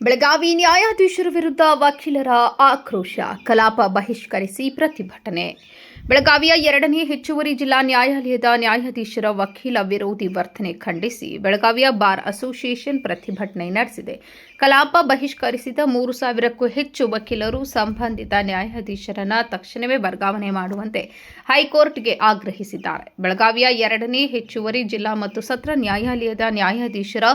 ಬೆಳಗಾವಿ ನ್ಯಾಯಾಧೀಶರ ವಿರುದ್ಧ ವಕೀಲರ ಆಕ್ರೋಶ, ಕಲಾಪ ಬಹಿಷ್ಕರಿಸಿ ಪ್ರತಿಭಟನೆ. ಬೆಳಗಾವಿಯ 2ನೇ ಹೆಚ್ಚುವರಿ ಜಿಲ್ಲಾ ನ್ಯಾಯಾಲಯದ ನ್ಯಾಯಾಧೀಶರ ವಕೀಲ ವಿರೋಧಿ ವರ್ತನೆ ಖಂಡಿಸಿ ಬೆಳಗಾವಿಯ ಬಾರ್ ಅಸೋಸಿಯೇಷನ್ ಪ್ರತಿಭಟನೆ ನಡೆಸಿದೆ. ಕಲಾಪ ಬಹಿಷ್ಕರಿಸಿದ 3,000ಕ್ಕೂ ಹೆಚ್ಚು ವಕೀಲರು ಸಂಬಂಧಿತ ನ್ಯಾಯಾಧೀಶರನ್ನ ತಕ್ಷಣವೇ ವರ್ಗಾವಣೆ ಮಾಡುವಂತೆ ಹೈಕೋರ್ಟ್ಗೆ ಆಗ್ರಹಿಸಿದ್ದಾರೆ. ಬೆಳಗಾವಿಯ 2ನೇ ಹೆಚ್ಚುವರಿ ಜಿಲ್ಲಾ ಮತ್ತು ಸತ್ರ ನ್ಯಾಯಾಲಯದ ನ್ಯಾಯಾಧೀಶರ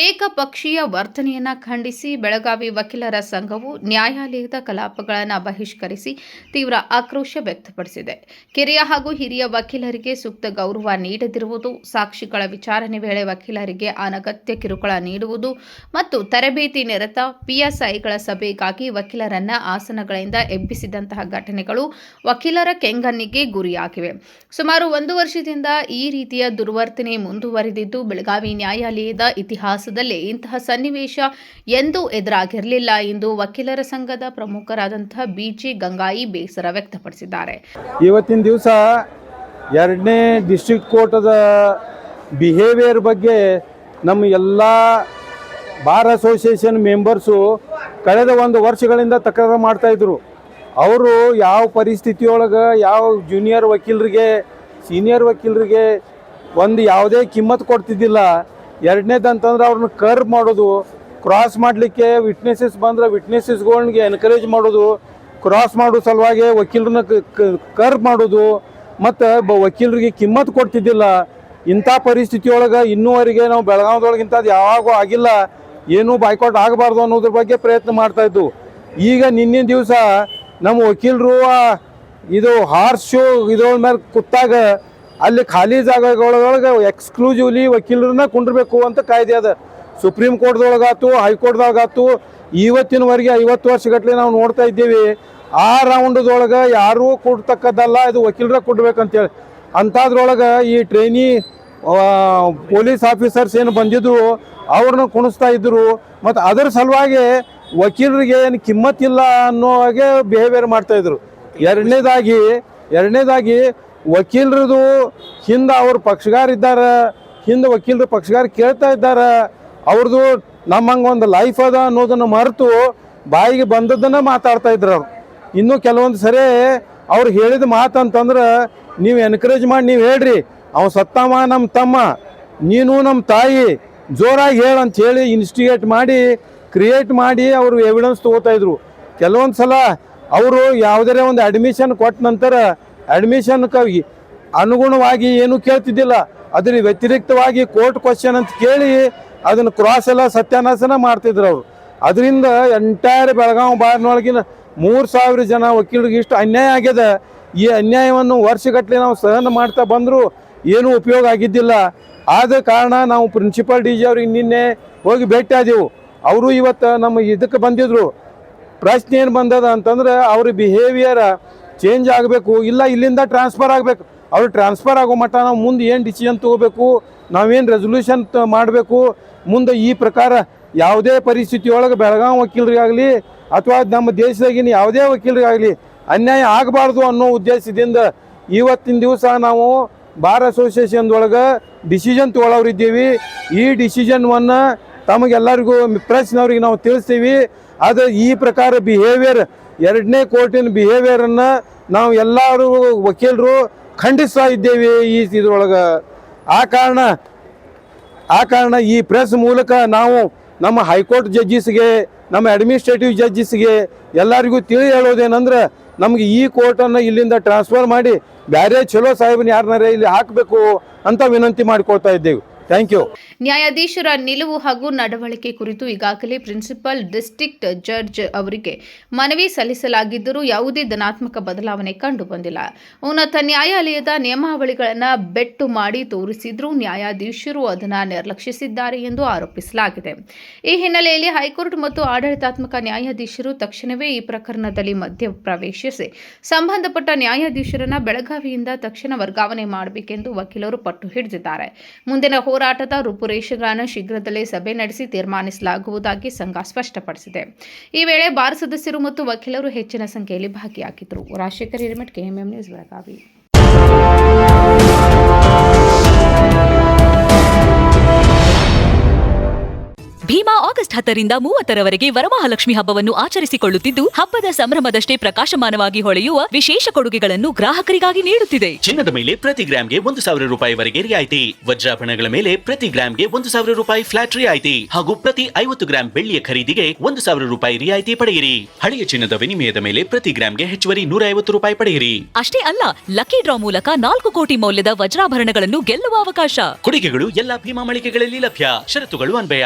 ಏಕಪಕ್ಷೀಯ ವರ್ತನೆಯನ್ನು ಖಂಡಿಸಿ ಬೆಳಗಾವಿ ವಕೀಲರ ಸಂಘವು ನ್ಯಾಯಾಲಯದ ಕಲಾಪಗಳನ್ನು ಬಹಿಷ್ಕರಿಸಿ ತೀವ್ರ ಆಕ್ರೋಶ ವ್ಯಕ್ತಪಡಿಸಿದೆ. ಕಿರಿಯ ಹಾಗೂ ಹಿರಿಯ ವಕೀಲರಿಗೆ ಸೂಕ್ತ ಗೌರವ ನೀಡದಿರುವುದು, ಸಾಕ್ಷಿಗಳ ವಿಚಾರಣೆ ವೇಳೆ ವಕೀಲರಿಗೆ ಅನಗತ್ಯ ಕಿರುಕುಳ ನೀಡುವುದು ಮತ್ತು ತರಬೇತಿ ನಿರತ ಪಿಎಸ್ಐಗಳ ಸಭೆಗಾಗಿ ವಕೀಲರನ್ನ ಆಸನಗಳಿಂದ ಎಬ್ಬಿಸಿದಂತಹ ಘಟನೆಗಳು ವಕೀಲರ ಕೆಂಗಣ್ಣಿಗೆ ಗುರಿಯಾಗಿವೆ. ಸುಮಾರು 1 ವರ್ಷದಿಂದ ಈ ರೀತಿಯ ದುರ್ವರ್ತನೆ ಮುಂದುವರೆದಿದ್ದು, ಬೆಳಗಾವಿ ನ್ಯಾಯಾಲಯದ ಇತಿಹಾಸದಲ್ಲೇ ಇಂತಹ ಸನ್ನಿವೇಶ ಎಂದೂ ಎದುರಾಗಿರಲಿಲ್ಲ ಎಂದು ವಕೀಲರ ಸಂಘದ ಪ್ರಮುಖರಾದಂತಹ ಬಿಜೆ ಗಂಗಾಯಿ ಬೇಸರ ವ್ಯಕ್ತಪಡಿಸಿದ್ದಾರೆ. ಇವತ್ತಿನ ದಿವಸ 2ನೇ ಡಿಸ್ಟ್ರಿಕ್ಟ್ ಕೋರ್ಟದ ಬಿಹೇವಿಯರ್ ಬಗ್ಗೆ ನಮ್ಮ ಎಲ್ಲ ಬಾರ್ ಅಸೋಸಿಯೇಷನ್ ಮೆಂಬರ್ಸು ಕಳೆದ 1 ವರ್ಷಗಳಿಂದ ತಕರಾರು ಮಾಡ್ತಾಯಿದ್ರು. ಅವರು ಯಾವ ಪರಿಸ್ಥಿತಿಯೊಳಗೆ ಯಾವ ಜೂನಿಯರ್ ವಕೀಲರಿಗೆ ಸೀನಿಯರ್ ವಕೀಲರಿಗೆ ಯಾವುದೇ ಕಿಮ್ಮತ್ತು ಕೊಡ್ತಿದ್ದಿಲ್ಲ. 2ನೇದಂತಂದ್ರೆ ಅವ್ರನ್ನ ಕರ್ವ್ ಮಾಡೋದು, ಕ್ರಾಸ್ ಮಾಡಲಿಕ್ಕೆ ವಿಟ್ನೆಸಸ್ ಬಂದರೆ ವಿಟ್ನೆಸಸ್ಗಳಿಗೆ ಎನ್ಕರೇಜ್ ಮಾಡೋದು, ಕ್ರಾಸ್ ಮಾಡೋ ಸಲುವಾಗಿ ವಕೀಲರನ್ನ ಕರ್ವ್ ಮಾಡೋದು ಮತ್ತು ವಕೀಲರಿಗೆ ಕಿಮ್ಮತ್ತು ಕೊಡ್ತಿದ್ದಿಲ್ಲ. ಇಂಥ ಪರಿಸ್ಥಿತಿಯೊಳಗೆ ಇನ್ನೂವರೆಗೆ ನಾವು ಬೆಳಗಾವಿದೊಳಗೆ ಇಂಥದ್ದು ಯಾವಾಗೂ ಆಗಿಲ್ಲ, ಏನೂ ಬಾಯ್ಕಾಟ್ ಆಗಬಾರ್ದು ಅನ್ನೋದ್ರ ಬಗ್ಗೆ ಪ್ರಯತ್ನ ಮಾಡ್ತಾಯಿದ್ದು. ಈಗ ನಿನ್ನೆ ದಿವಸ ನಮ್ಮ ವಕೀಲರು ಇದು ಹಾರ್ಸ್ ಶೋ ಇದ್ರೊಳ ಮೇಲೆ ಕೂತಾಗ ಅಲ್ಲಿ ಖಾಲಿ ಜಾಗಗಳೊಳಗೆ ಎಕ್ಸ್ಕ್ಲೂಸಿವ್ಲಿ ವಕೀಲರನ್ನ ಕುಂಡ್ರಬೇಕು ಅಂತ ಕಾಯ್ದೆ ಅದ. ಸುಪ್ರೀಂ ಕೋರ್ಟ್ದೊಳಗಾತು, ಹೈಕೋರ್ಟ್ದೊಳಗಾತು, ಇವತ್ತಿನವರೆಗೆ 50 ವರ್ಷಗಟ್ಟಲೆ ನಾವು ನೋಡ್ತಾ ಇದ್ದೀವಿ. ಆ ರೌಂಡ್ದೊಳಗೆ ಯಾರೂ ಕೊಡ್ತಕ್ಕದ್ದಲ್ಲ, ಇದು ವಕೀಲರ ಕೊಡ್ಬೇಕಂತೇಳಿ. ಅಂಥದ್ರೊಳಗೆ ಈ ಟ್ರೈನಿ ಪೊಲೀಸ್ ಆಫೀಸರ್ಸ್ ಏನು ಬಂದಿದ್ರು ಅವ್ರನ್ನ ಕುಣಿಸ್ತಾ ಇದ್ದರು. ಮತ್ತು ಅದರ ಸಲುವಾಗಿ ವಕೀಲರಿಗೆ ಏನು ಕಿಮ್ಮತ್ತಿಲ್ಲ ಅನ್ನೋ ಹಾಗೆ ಬಿಹೇವಿಯರ್ ಮಾಡ್ತಾಯಿದ್ರು. ಎರಡನೇದಾಗಿ ವಕೀಲರದು ಹಿಂದೆ ಅವ್ರ ಪಕ್ಷಗಾರ ಇದ್ದಾರೆ, ಹಿಂದೆ ವಕೀಲರು ಪಕ್ಷಗಾರ ಕೇಳ್ತಾ ಇದ್ದಾರೆ. ಅವ್ರದ್ದು ನಮ್ಮಂಗೆ ಒಂದು ಲೈಫ್ ಅದ ಅನ್ನೋದನ್ನು ಮರೆತು ಬಾಯಿಗೆ ಬಂದದ್ದನ್ನು ಮಾತಾಡ್ತಾ ಇದ್ರು ಅವ್ರು. ಇನ್ನೂ ಕೆಲವೊಂದು ಸರಿ ಅವ್ರು ಹೇಳಿದ ಮಾತಂತಂದ್ರೆ ನೀವು ಎನ್ಕರೇಜ್ ಮಾಡಿ ನೀವು ಹೇಳ್ರಿ, ಅವ್ನು ಸತ್ತಮ್ಮ ನಮ್ಮ ತಮ್ಮ, ನೀನು ನಮ್ಮ ತಾಯಿ, ಜೋರಾಗಿ ಹೇಳಂತ ಹೇಳಿ ಇನ್ಸ್ಟಿಗೇಟ್ ಮಾಡಿ ಕ್ರಿಯೇಟ್ ಮಾಡಿ ಅವರು ಎವಿಡೆನ್ಸ್ ತೊಗೋತಾಯಿದ್ರು. ಕೆಲವೊಂದು ಸಲ ಅವರು ಯಾವುದೇ ಒಂದು ಅಡ್ಮಿಷನ್ ಕೊಟ್ಟ ನಂತರ ಅಡ್ಮಿಷನ್ಗೆ ಅನುಗುಣವಾಗಿ ಏನೂ ಕೇಳ್ತಿದ್ದಿಲ್ಲ, ಅದ್ರ ವ್ಯತಿರಿಕ್ತವಾಗಿ ಕೋರ್ಟ್ ಕ್ವಶನ್ ಅಂತ ಕೇಳಿ ಅದನ್ನು ಕ್ರಾಸ್ ಎಲ್ಲ ಸತ್ಯಾನಾಶನ ಮಾಡ್ತಿದ್ರು ಅವರು. ಅದರಿಂದ ಎಂಟೈರ್ ಬೆಳಗಾವಿ ಬಾರ್ನೊಳಗಿನ 3,000 ಜನ ವಕೀಲರಿಗೆ ಇಷ್ಟು ಅನ್ಯಾಯ ಆಗ್ಯದ. ಈ ಅನ್ಯಾಯವನ್ನು ವರ್ಷಗಟ್ಟಲೆ ನಾವು ಸಹನ ಮಾಡ್ತಾ ಬಂದರೂ ಏನೂ ಉಪಯೋಗ ಆಗಿದ್ದಿಲ್ಲ. ಆದ ಕಾರಣ ನಾವು ಪ್ರಿನ್ಸಿಪಲ್ ಡಿ ಜಿ ಅವ್ರಿಗೆ ನಿನ್ನೆ ಹೋಗಿ ಭೇಟಿ ಆದೆವು. ಅವರು ಇವತ್ತು ನಮ್ಮ ಇದಕ್ಕೆ ಬಂದಿದ್ರು. ಪ್ರಶ್ನೆ ಏನು ಬಂದದ ಅಂತಂದ್ರೆ ಅವ್ರ ಬಿಹೇವಿಯರ್ ಚೇಂಜ್ ಆಗಬೇಕು, ಇಲ್ಲ ಇಲ್ಲಿಂದ ಟ್ರಾನ್ಸ್ಫರ್ ಆಗಬೇಕು. ಅವ್ರು ಟ್ರಾನ್ಸ್ಫರ್ ಆಗೋ ಮಟ್ಟ ನಾವು ಮುಂದೆ ಏನು ಡಿಸಿಷನ್ ತೊಗೋಬೇಕು, ನಾವೇನು ರೆಸೊಲ್ಯೂಷನ್ ಮಾಡಬೇಕು, ಮುಂದೆ ಈ ಪ್ರಕಾರ ಯಾವುದೇ ಪರಿಸ್ಥಿತಿಯೊಳಗೆ ಬೆಳಗಾವಿ ವಕೀಲರಿಗಾಗಲಿ ಅಥವಾ ನಮ್ಮ ದೇಶದಾಗಿನ ಯಾವುದೇ ವಕೀಲರಿಗಾಗಲಿ ಅನ್ಯಾಯ ಆಗಬಾರ್ದು ಅನ್ನೋ ಉದ್ದೇಶದಿಂದ ಇವತ್ತಿನ ದಿವಸ ನಾವು ಬಾರ್ ಅಸೋಸಿಯೇಷನ್ದೊಳಗೆ ಡಿಸಿಷನ್ ತೊಗೊಳೋರಿದ್ದೀವಿ. ಈ ಡಿಸಿಷನ್ವನ್ನು ತಮಗೆಲ್ಲರಿಗೂ ಪ್ರೆಸ್ನವ್ರಿಗೆ ನಾವು ತಿಳಿಸ್ತೀವಿ. ಅದು ಈ ಪ್ರಕಾರ ಬಿಹೇವಿಯರ್ 2ನೇ ಕೋರ್ಟಿನ ಬಿಹೇವಿಯರನ್ನು ನಾವು ಎಲ್ಲರೂ ವಕೀಲರು ಖಂಡಿಸ್ತಾ ಇದ್ದೇವೆ ಈ ಇದ್ರೊಳಗೆ. ಆ ಕಾರಣ ಈ ಪ್ರೆಸ್ ಮೂಲಕ ನಾವು ನಮ್ಮ ಹೈಕೋರ್ಟ್ ಜಡ್ಜಿಸ್ಗೆ, ನಮ್ಮ ಅಡ್ಮಿನಿಸ್ಟ್ರೇಟಿವ್ ಜಡ್ಜಿಸ್ಗೆ ಎಲ್ಲರಿಗೂ ತಿಳಿ ಹೇಳೋದೇನೆಂದ್ರೆ ನಮಗೆ ಈ ಕೋರ್ಟನ್ನು ಇಲ್ಲಿಂದ ಟ್ರಾನ್ಸ್ಫರ್ ಮಾಡಿ ಬೇರೆ ಚಲೋ ಸಾಹೇಬನ ಯಾರನ್ನಾರೇ ಇಲ್ಲಿ ಹಾಕಬೇಕು ಅಂತ ವಿನಂತಿ ಮಾಡಿಕೊಳ್ತಾ ಇದ್ದೇವೆ. Thank you. ನ್ಯಾಯಾಧೀಶರ ನಿಲುವು ಹಾಗೂ ನಡವಳಿಕೆ ಕುರಿತು ಈಗಾಗಲೇ ಪ್ರಿನ್ಸಿಪಲ್ ಡಿಸ್ಟ್ರಿಕ್ಟ್ ಜಡ್ಜ್ ಅವರಿಗೆ ಮನವಿ ಸಲ್ಲಿಸಲಾಗಿದ್ದರೂ ಯಾವುದೇ ಧನಾತ್ಮಕ ಬದಲಾವಣೆ ಕಂಡುಬಂದಿಲ್ಲ. ಉನ್ನತ ನ್ಯಾಯಾಲಯದ ನಿಯಮಾವಳಿಗಳನ್ನು ಬೆಟ್ಟು ಮಾಡಿ ತೋರಿಸಿದ್ರೂ ನ್ಯಾಯಾಧೀಶರು ಅದನ್ನು ನಿರ್ಲಕ್ಷಿಸಿದ್ದಾರೆ ಎಂದು ಆರೋಪಿಸಲಾಗಿದೆ. ಈ ಹಿನ್ನೆಲೆಯಲ್ಲಿ ಹೈಕೋರ್ಟ್ ಮತ್ತು ಆಡಳಿತಾತ್ಮಕ ನ್ಯಾಯಾಧೀಶರು ತಕ್ಷಣವೇ ಈ ಪ್ರಕರಣದಲ್ಲಿ ಮಧ್ಯಪ್ರವೇಶಿಸಿ ಸಂಬಂಧಪಟ್ಟ ನ್ಯಾಯಾಧೀಶರನ್ನು ಬೆಳಗಾವಿಯಿಂದ ತಕ್ಷಣ ವರ್ಗಾವಣೆ ಮಾಡಬೇಕೆಂದು ವಕೀಲರು ಪಟ್ಟು ಹಿಡಿದಿದ್ದಾರೆ. ಮುಂದಿನ ಹೋರಾಟದ ರೂಪುರೇಷೆಗಳನ್ನು ಶೀಘ್ರದಲ್ಲೇ ಸಭೆ ನಡೆಸಿ ತೀರ್ಮಾನಿಸಲಾಗುವುದಾಗಿ ಸಂಘ ಸ್ಪಷ್ಟಪಡಿಸಿದೆ. ಈ ವೇಳೆ ಬಾರ್ ಸದಸ್ಯರು ಮತ್ತು ವಕೀಲರು ಹೆಚ್ಚಿನ ಸಂಖ್ಯೆಯಲ್ಲಿ ಭಾಗಿಯಾಗಿದ್ದರು. Rajashekhar Hiremath, KMM news, Belagavi. Bhima August 10ರಿಂದ 30ರವರೆಗೆ ವರಮಹಾಲಕ್ಷ್ಮಿ ಹಬ್ಬವನ್ನು ಆಚರಿಸಿಕೊಳ್ಳುತ್ತಿದ್ದು, ಹಬ್ಬದ ಸಂಭ್ರಮದಷ್ಟೇ ಪ್ರಕಾಶಮಾನವಾಗಿ ಹೊಳೆಯುವ ವಿಶೇಷ ಕೊಡುಗೆಗಳನ್ನು ಗ್ರಾಹಕರಿಗಾಗಿ ನೀಡುತ್ತಿದೆ. ಚಿನ್ನದ ಮೇಲೆ ಪ್ರತಿ ಗ್ರಾಮ್ಗೆ 1,000 ರೂಪಾಯಿವರೆಗೆ ರಿಯಾಯಿತಿ, ವಜ್ರಾಭರಣಗಳ ಮೇಲೆ ಪ್ರತಿ ಗ್ರಾಮ್ಗೆ 1,000 ರೂಪಾಯಿ ಫ್ಲಾಟ್ ರಿಯಾಯಿತಿ ಹಾಗೂ ಪ್ರತಿ 50 ಗ್ರಾಂ ಬೆಳ್ಳಿಯ ಖರೀದಿಗೆ 1,000 ರೂಪಾಯಿ ರಿಯಾಯಿತಿ ಪಡೆಯಿರಿ. ಹಳೆಯ ಚಿನ್ನದ ವಿನಿಮಯದ ಮೇಲೆ ಪ್ರತಿ ಗ್ರಾಮ್ಗೆ ಹೆಚ್ಚುವರಿ 150 ರೂಪಾಯಿ ಪಡೆಯಿರಿ. ಅಷ್ಟೇ ಅಲ್ಲ, ಲಕ್ಕಿ ಡ್ರಾ ಮೂಲಕ 4 ಕೋಟಿ ಮೌಲ್ಯದ ವಜ್ರಾಭರಣಗಳನ್ನು ಗೆಲ್ಲುವ ಅವಕಾಶ. ಕೊಡುಗೆಗಳು ಎಲ್ಲ ಭೀಮಾ ಮಳಿಗೆಗಳಲ್ಲಿ ಲಭ್ಯ. ಷರತ್ತುಗಳು ಅನ್ವಯ.